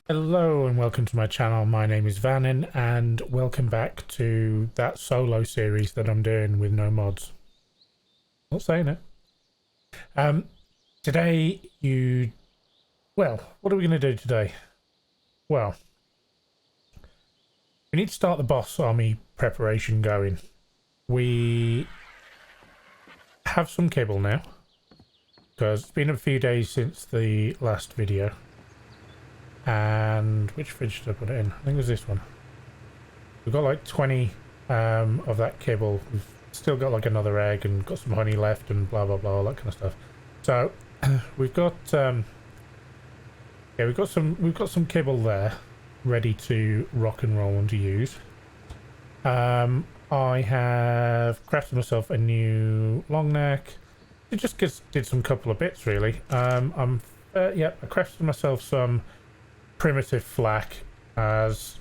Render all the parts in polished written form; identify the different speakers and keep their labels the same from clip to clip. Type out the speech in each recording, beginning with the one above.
Speaker 1: Hello and welcome to my channel. My name is Vannin and welcome back to that solo series that I'm doing with no mods. Not saying it. Today what are we going to do today? Well, we need to start the boss army preparation going. We have some kibble now because it's been a few days since the last video. And which fridge did I put it in? I think it was this one. We've got like 20 of that kibble. We've still got like another egg and got some honey left and blah blah blah, all that kind of stuff. So we've got we've got some kibble there ready to rock and roll and to use. I have crafted myself a new long neck. It just did some couple of bits really. I crafted myself some primitive flak, as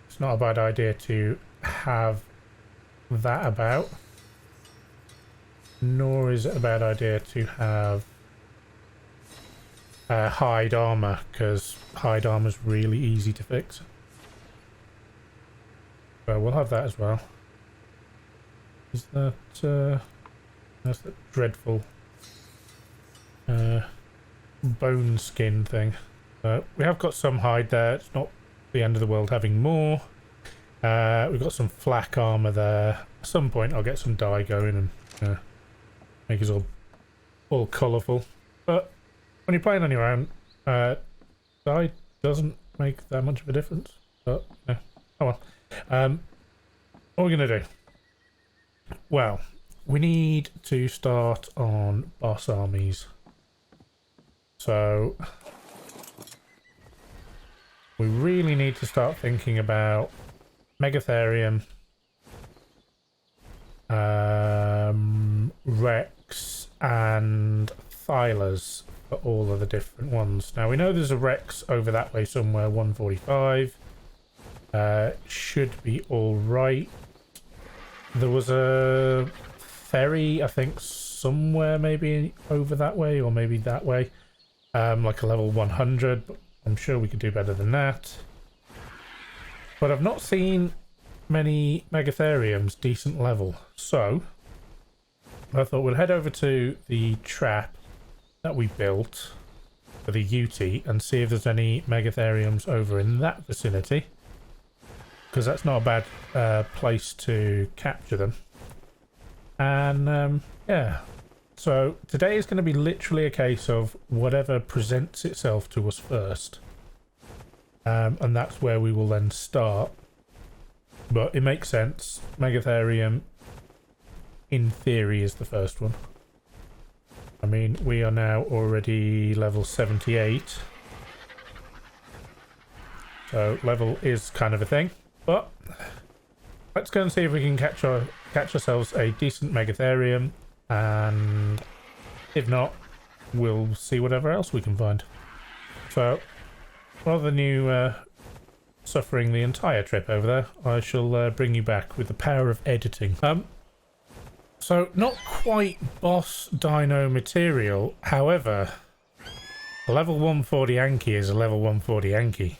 Speaker 1: it's not a bad idea to have that about, nor is it a bad idea to have hide armor, because hide armor is really easy to fix. So we'll have that as well. Is that that's that dreadful bone skin thing. We have got some hide there. It's not the end of the world having more. We've got some flak armor there. At some point I'll get some dye going and make it all colourful. But when you're playing on your own, dye doesn't make that much of a difference. But yeah, oh well. What are we going to do? Well, we need to start on boss armies. So we really need to start thinking about Megatherium, Rex, and Thylas for all of the different ones. Now we know there's a Rex over that way somewhere, 145. Should be alright. There was a ferry, I think, somewhere maybe over that way, or maybe that way. Like a level 100, but I'm sure we could do better than that. But I've not seen many Megatheriums decent level. So I thought we'll head over to the trap that we built for the UT and see if there's any Megatheriums over in that vicinity. Because that's not a bad place to capture them. And yeah. So today is going to be literally a case of whatever presents itself to us first. And that's where we will then start. But it makes sense. Megatherium, in theory, is the first one. I mean, we are now already level 78. So level is kind of a thing. But let's go and see if we can catch ourselves a decent Megatherium. And if not, we'll see whatever else we can find. So rather than you suffering the entire trip over there, I shall bring you back with the power of editing. So not quite boss dino material, however, a level 140 Anki is a level 140 Anki.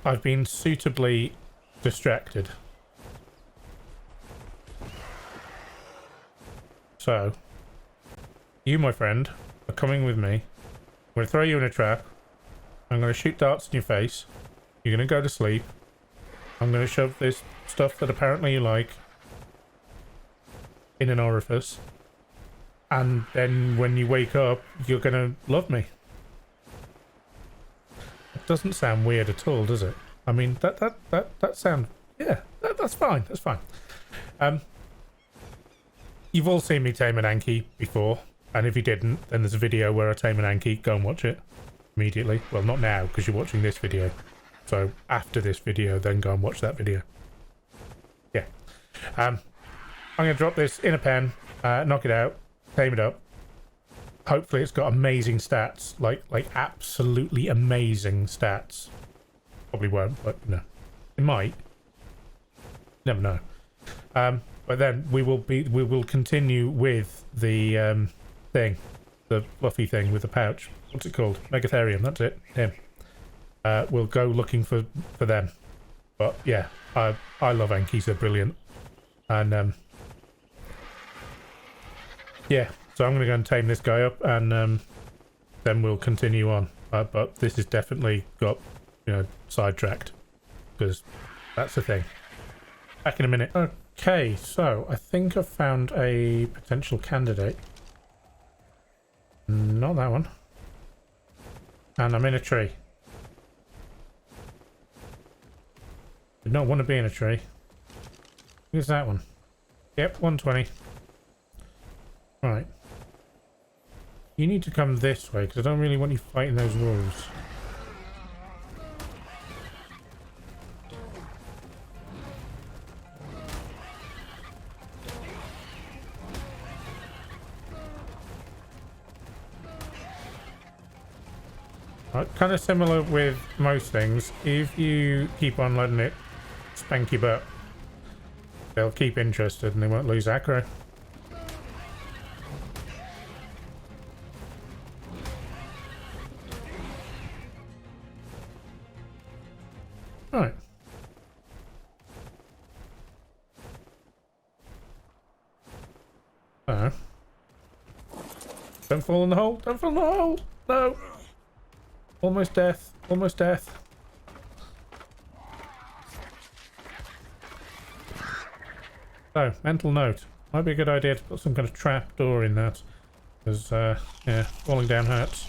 Speaker 1: I've been suitably distracted. So, you, my friend, are coming with me. I'm going to throw you in a trap. I'm going to shoot darts in your face. You're going to go to sleep. I'm going to shove this stuff that apparently you like in an orifice. And then when you wake up, you're going to love me. It doesn't sound weird at all, does it? I mean, that sound... Yeah, that's fine. That's fine. You've all seen me tame an Anki before, and if you didn't, then there's a video where I tame an Anki. Go and watch it immediately. Well, not now, because you're watching this video. So after this video, then go and watch that video. Yeah. I'm going to drop this in a pen, knock it out, tame it up. Hopefully it's got amazing stats, like absolutely amazing stats. Probably won't, but no. It might. Never know. But then we will continue with the thing. the fluffy thing with the pouch. What's it called? Megatherium, that's it. Him. We'll go looking for them. But yeah, I love Enki's, they're brilliant. And yeah, so I'm going to go and tame this guy up, and then we'll continue on. But this has definitely got, you know, sidetracked, because that's the thing. Back in a minute. Okay, so I think I've found a potential candidate. Not that one. And I'm in a tree. Did not want to be in a tree. Who's that one? Yep, 120. Right. You need to come this way, because I don't really want you fighting those wolves. Kind of similar with most things. If you keep on letting it spank your butt, they'll keep interested and they won't lose aggro. Right. So. Don't fall in the hole! Don't fall in the hole! No! Almost death. Almost death. So, mental note. Might be a good idea to put some kind of trap door in that. Because, yeah, falling down hurts.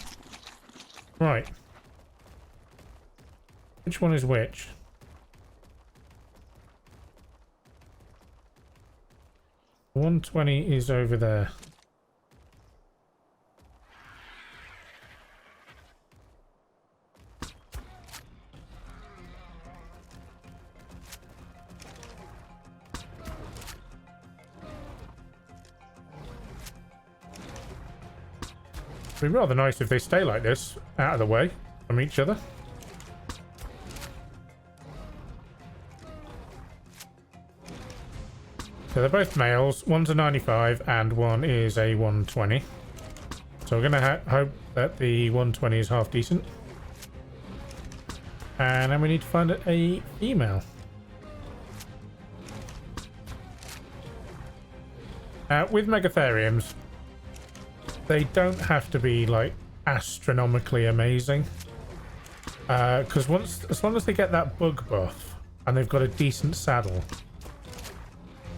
Speaker 1: Right. Which one is which? The 120 is over there. It'd be rather nice if they stay like this, out of the way from each other. So they're both males. One's a 95 and one is a 120. So we're going to hope that the 120 is half decent. And then we need to find a female. With Megatheriums, they don't have to be like astronomically amazing, because as long as they get that bug buff and they've got a decent saddle,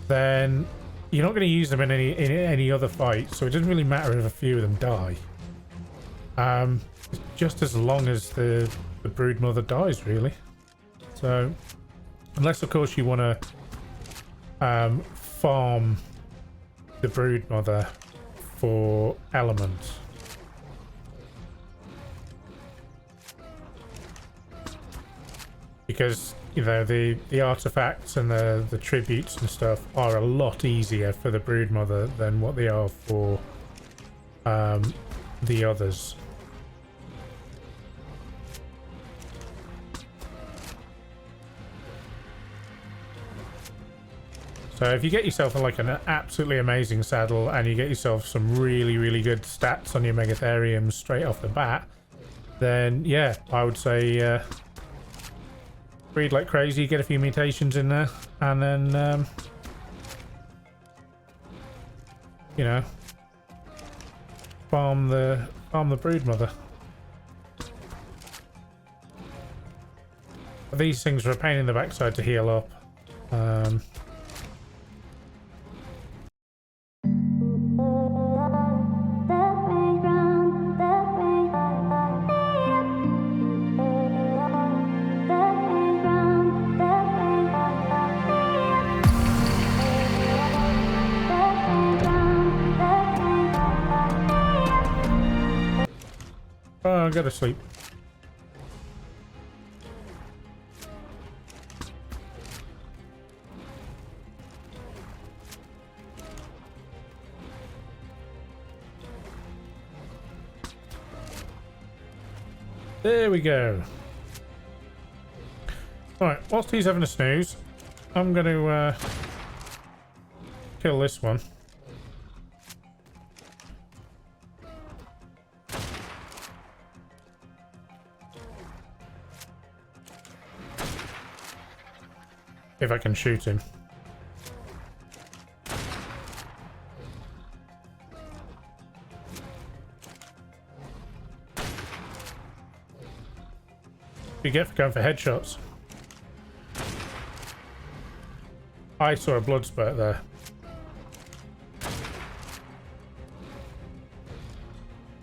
Speaker 1: then you're not going to use them in any other fight. So it doesn't really matter if a few of them die. Just as long as the brood mother dies, really. So unless of course you want to farm the brood mother for elements. Because, you know, the artifacts and the tributes and stuff are a lot easier for the brood mother than what they are for the others. So if you get yourself like an absolutely amazing saddle and you get yourself some really good stats on your Megatherium straight off the bat, then yeah, I would say breed like crazy, get a few mutations in there, and then you know, farm the brood mother. These things are a pain in the backside to heal up. Oh, I gotta sleep. There we go. Right, whilst he's having a snooze, I'm going to kill this one. if I can shoot him. You get for going for headshots. I saw a blood spurt there.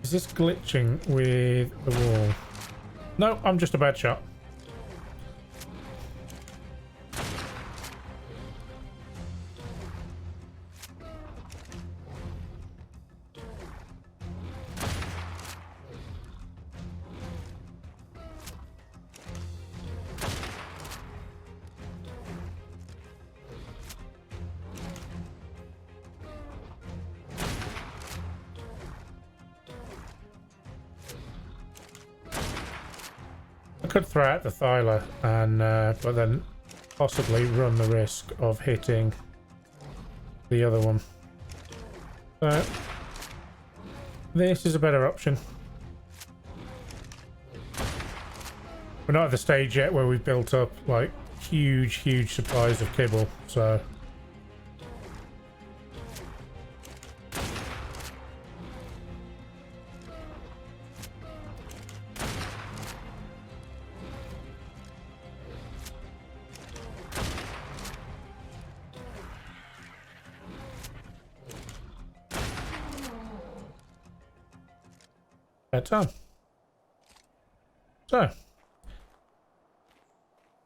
Speaker 1: Is this glitching with the wall? No, I'm just a bad shot. I could throw out the Thyla and but then possibly run the risk of hitting the other one. So this is a better option. We're not at the stage yet where we've built up like huge supplies of kibble, so time. So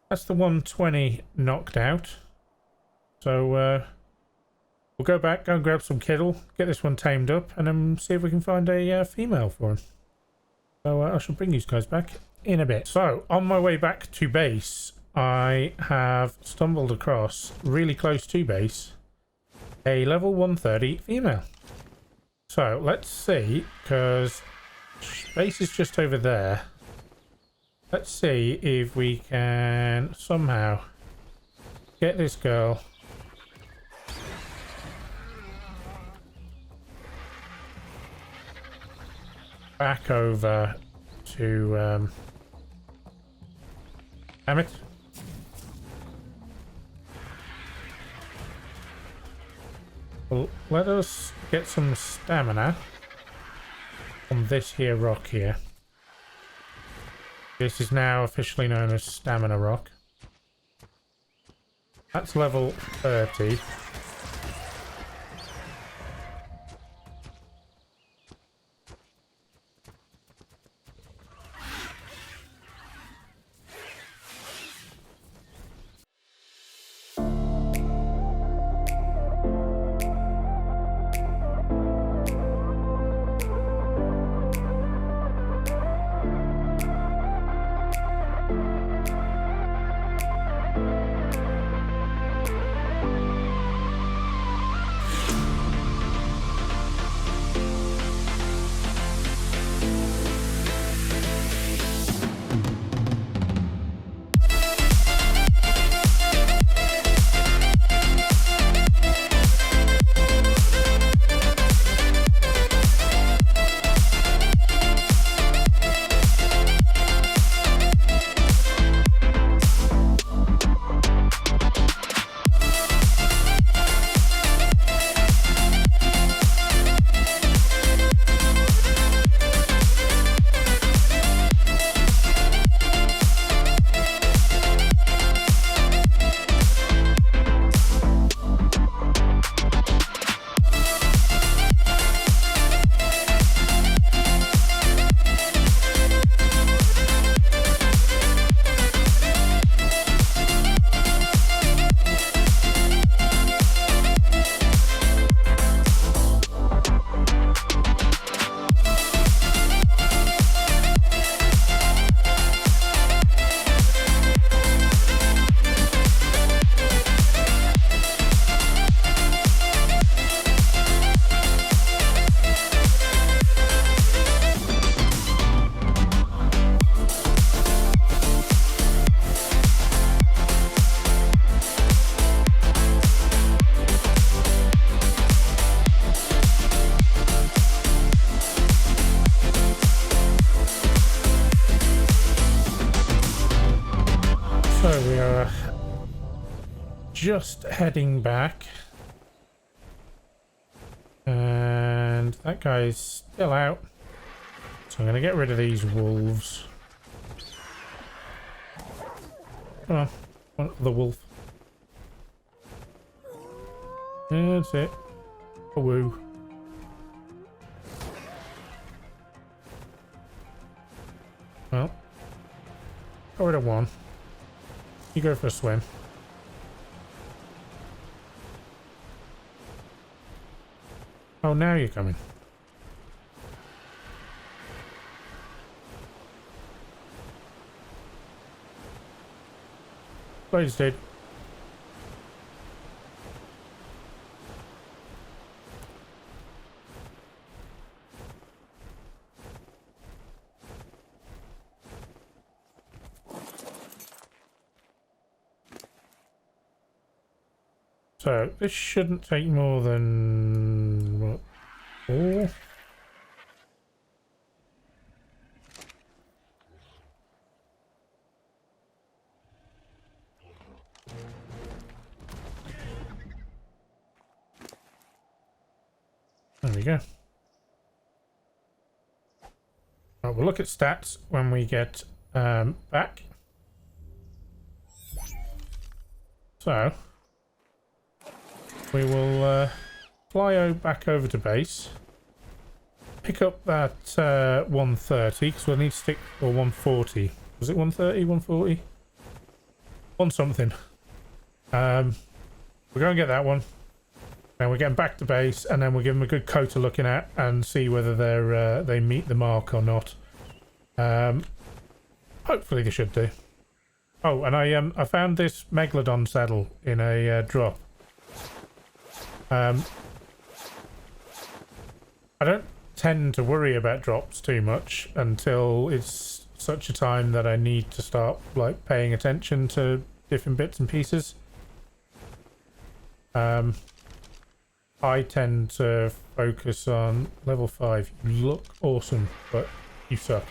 Speaker 1: that's the 120 knocked out. So we'll go back, go and grab some kibble, get this one tamed up, and then see if we can find a female for him. So I shall bring you guys back in a bit. So on my way back to base, I have stumbled across, really close to base, a level 130 female. So let's see, because base is just over there. Let's see if we can somehow get this girl back over to damn it. Well, let us get some stamina on this here rock here. This is now officially known as Stamina Rock. That's level 30. just heading back. And that guy's still out. So I'm going to get rid of these wolves. Come on. One, the wolf. That's it. A woo. Well. Got rid of one. You go for a swim. Oh, now you're coming. Please, dude. So, this shouldn't take more than... what, 4? There we go. Right, we'll look at stats when we get back. So... we will fly back over to base, pick up that 130 because we'll need to stick, or 140. Was it 130, 140? One something. We're going to get that one. Then we're getting back to base, and then we'll give them a good coat to looking at and see whether they're they meet the mark or not. Hopefully they should do. Oh, and I found this Megalodon saddle in a drop. I don't tend to worry about drops too much until it's such a time that I need to start like paying attention to different bits and pieces. I tend to focus on level 5. You look awesome, but you suck.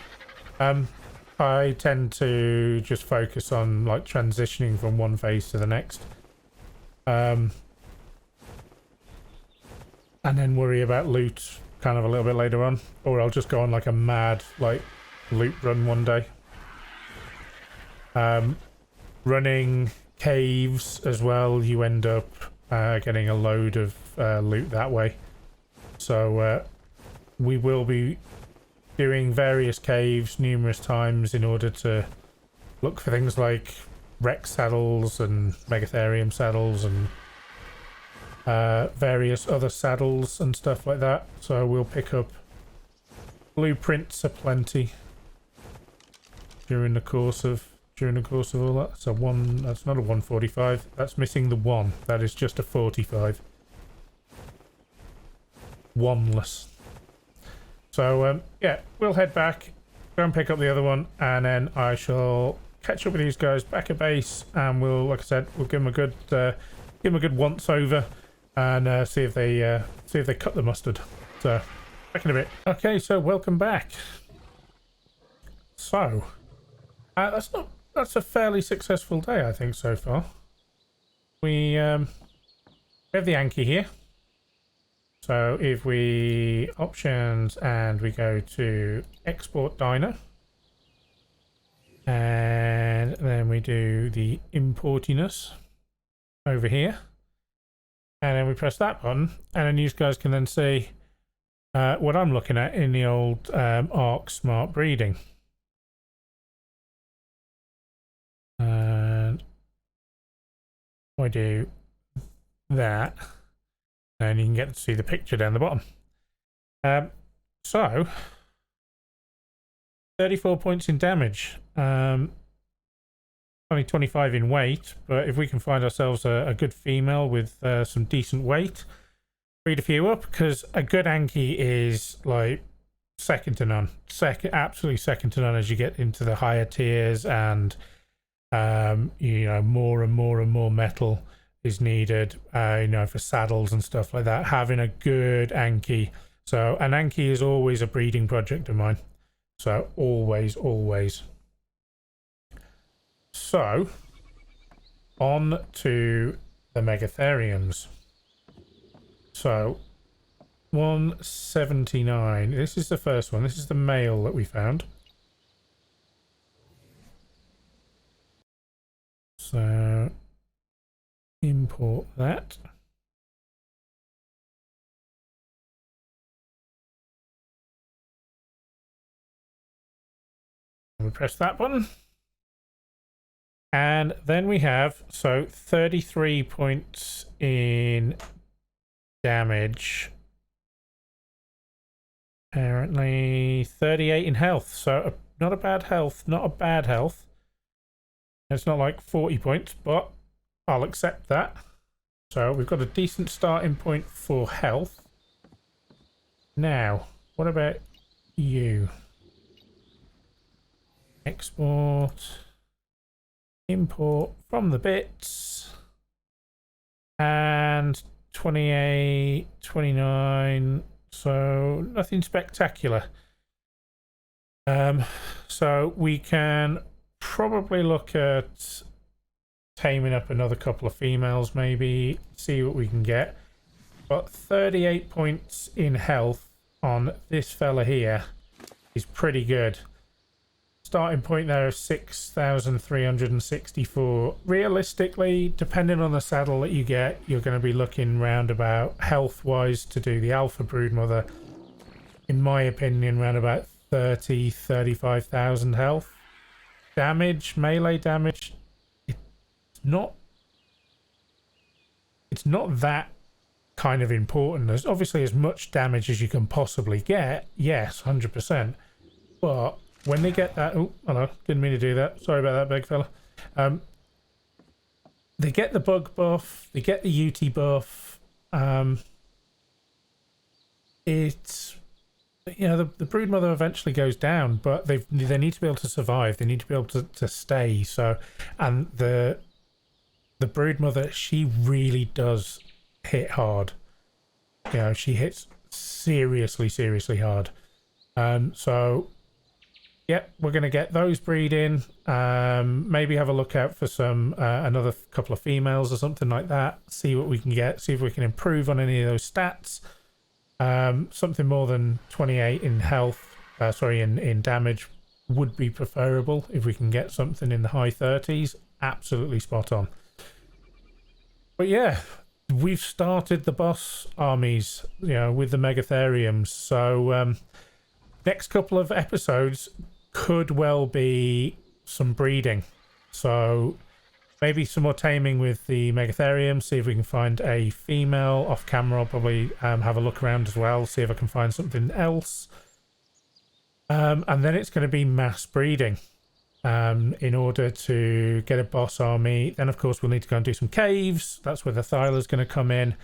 Speaker 1: I tend to just focus on like transitioning from one phase to the next. And then worry about loot kind of a little bit later on, or I'll just go on like a mad like loot run one day. Running caves as well, you end up getting a load of loot that way. So we will be doing various caves numerous times in order to look for things like Rex saddles and Megatherium saddles and various other saddles and stuff like that. So we'll pick up blueprints aplenty during the course of all that. So that's not a 145. That's missing the 1. That is just a 45. One-less. So yeah, we'll head back, go and pick up the other one, and then I shall catch up with these guys back at base, and we'll, like I said, we'll give them a good once over. And see if they cut the mustard. So back in a bit. Okay, so welcome back. So that's a fairly successful day, I think, so far. We have the Anki here. So if we options and we go to export diner, and then we do the importiness over here. And then we press that button, and then you guys can then see what I'm looking at in the old ARC Smart Breeding. And I do that, and you can get to see the picture down the bottom. So, 34 points in damage. Only 25 in weight, but if we can find ourselves a good female with some decent weight, breed a few up, because a good Anki is like second to none. Absolutely second to none as you get into the higher tiers, and you know, more and more metal is needed, you know, for saddles and stuff like that. Having a good Anki. So an Anki is always a breeding project of mine. So always. So, on to the Megatheriums. So 179. This is the first one. This is the male that we found. So import that. We press that button. And then we have, so 33 points in damage. Apparently 38 in health. So not a bad health, not a bad health. It's not like 40 points, but I'll accept that. So we've got a decent starting point for health. Now, what about you? Export. Import from the bits. And 28, 29. So nothing spectacular. So we can probably look at taming up another couple of females, maybe see what we can get. But 38 points in health on this fella here is pretty good. Starting point there of 6,364. Realistically, depending on the saddle that you get, you're going to be looking round about health wise to do the alpha broodmother. In my opinion, round about 35,000 health. Damage, melee damage, it's not that kind of important. There's obviously as much damage as you can possibly get, yes, 100%. But when they get that, oh hello, didn't mean to do that, sorry about that, big fella. They get the bug buff, they get the UT buff. It's, you know, the broodmother eventually goes down, but they need to be able to survive. They need to be able to stay. So, and the broodmother, she really does hit hard. You know, she hits seriously hard. So, yep, we're going to get those breeding. Maybe have a look out for some another couple of females or something like that. See what we can get. See if we can improve on any of those stats. Something more than 28 in health, in damage would be preferable. If we can get something in the high 30s, absolutely spot on. But yeah, we've started the boss armies, you know, with the Megatheriums. So next couple of episodes could well be some breeding. So maybe some more taming with the Megatherium, see if we can find a female off camera. I'll probably have a look around as well, see if I can find something else. And then it's going to be mass breeding in order to get a boss army. Then, of course, we'll need to go and do some caves. That's where the Thyla's going to come in.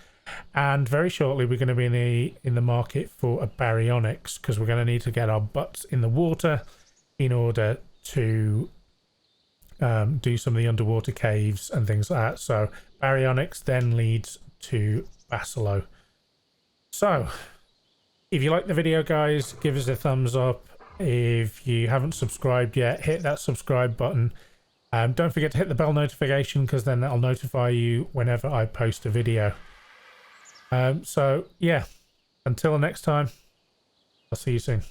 Speaker 1: And very shortly, we're going to be in the market for a baryonyx, because we're going to need to get our butts in the water in order to do some of the underwater caves and things like that. So baryonyx then leads to Basilo. So if you like the video, guys, give us a thumbs up. If you haven't subscribed yet, hit that subscribe button. Don't forget to hit the bell notification, because then that'll notify you whenever I post a video. So yeah, until next time, I'll see you soon.